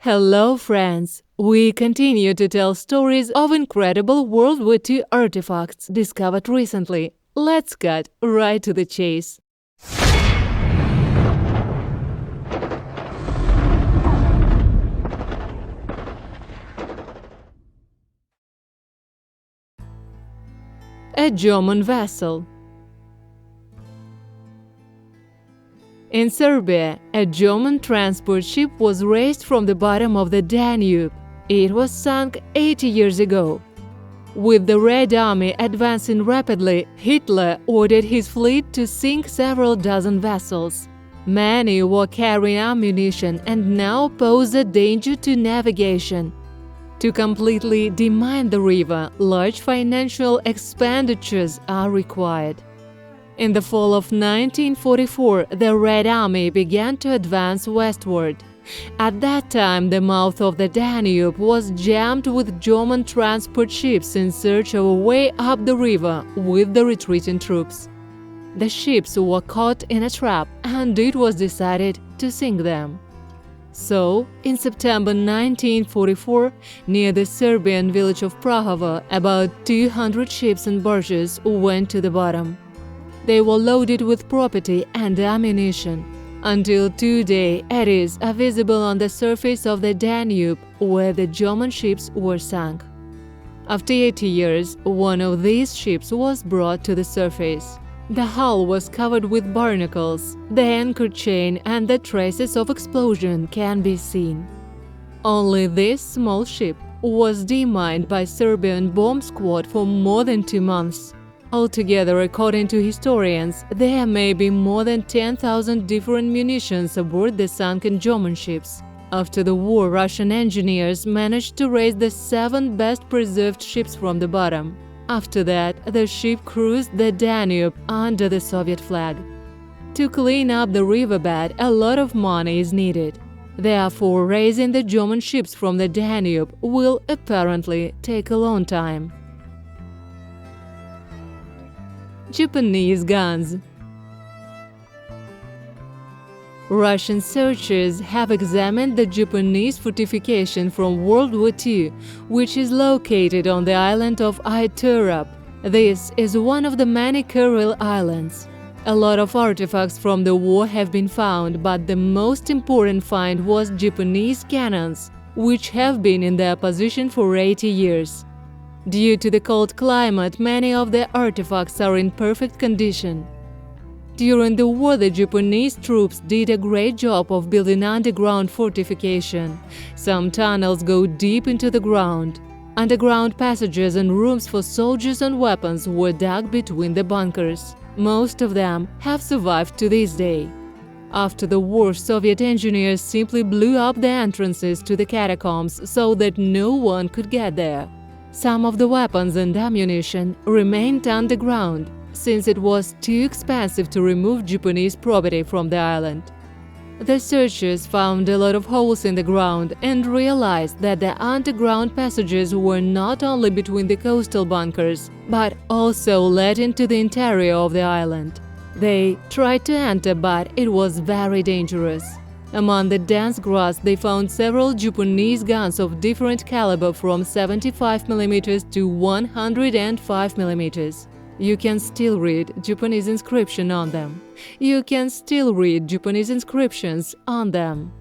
Hello friends! We continue to tell stories of incredible World War II artifacts discovered recently. Let's cut right to the chase. A German vessel. In Serbia, a German transport ship was raised from the bottom of the Danube. It was sunk 80 years ago. With the Red Army advancing rapidly, Hitler ordered his fleet to sink several dozen vessels. Many were carrying ammunition and now pose a danger to navigation. To completely demine the river, large financial expenditures are required. In the fall of 1944, the Red Army began to advance westward. At that time, the mouth of the Danube was jammed with German transport ships in search of a way up the river with the retreating troops. The ships were caught in a trap, and it was decided to sink them. So, in September 1944, near the Serbian village of Prahovo, about 200 ships and barges went to the bottom. They were loaded with property and ammunition. Until today, eddies are visible on the surface of the Danube, where the German ships were sunk. After 80 years, one of these ships was brought to the surface. The hull was covered with barnacles, the anchor chain and the traces of explosion can be seen. Only this small ship was demined by Serbian bomb squad for more than 2 months. Altogether, according to historians, there may be more than 10,000 different munitions aboard the sunken German ships. After the war, Russian engineers managed to raise the 7 best-preserved ships from the bottom. After that, the ship cruised the Danube under the Soviet flag. To clean up the riverbed, a lot of money is needed. Therefore, raising the German ships from the Danube will apparently take a long time. Japanese guns. Russian searchers have examined the Japanese fortification from World War II, which is located on the island of Aiturup. This is one of the many Kuril islands. A lot of artifacts from the war have been found, but the most important find was Japanese cannons, which have been in their position for 80 years. Due to the cold climate, many of the artifacts are in perfect condition. During the war, the Japanese troops did a great job of building underground fortification. Some tunnels go deep into the ground. Underground passages and rooms for soldiers and weapons were dug between the bunkers. Most of them have survived to this day. After the war, Soviet engineers simply blew up the entrances to the catacombs so that no one could get there. Some of the weapons and ammunition remained underground, since it was too expensive to remove Japanese property from the island. The searchers found a lot of holes in the ground and realized that the underground passages were not only between the coastal bunkers, but also led into the interior of the island. They tried to enter, but it was very dangerous. Among the dense grass, they found several Japanese guns of different caliber from 75 mm to 105 mm. You can still read Japanese inscription on them. You can still read Japanese inscriptions on them.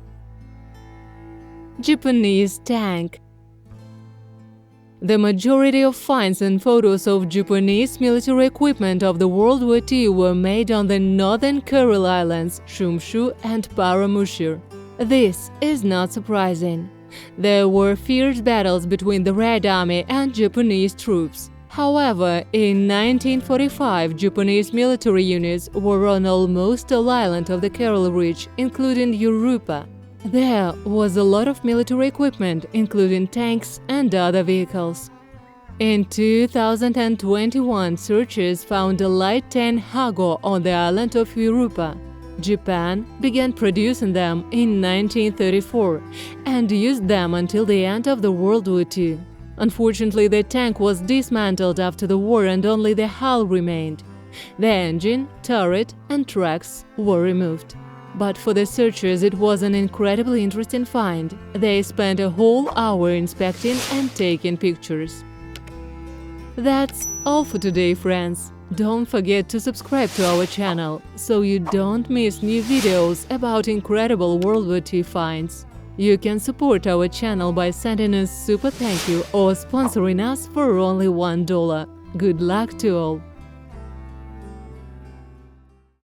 Japanese tank. The majority of finds and photos of Japanese military equipment of the World War II were made on the northern Kuril Islands, Shumshu and Paramushir. This is not surprising. There were fierce battles between the Red Army and Japanese troops. However, in 1945, Japanese military units were on almost all island of the Kuril Ridge, including Europa. There was a lot of military equipment, including tanks and other vehicles. In 2021, searchers found a light tank Hago on the island of Europa. Japan began producing them in 1934 and used them until the end of the World War II. Unfortunately, the tank was dismantled after the war and only the hull remained. The engine, turret and tracks were removed. But for the searchers, it was an incredibly interesting find. They spent a whole hour inspecting and taking pictures. That's all for today, friends. Don't forget to subscribe to our channel so you don't miss new videos about incredible World War II finds. You can support our channel by sending us super thank you or sponsoring us for only $1. Good luck to all!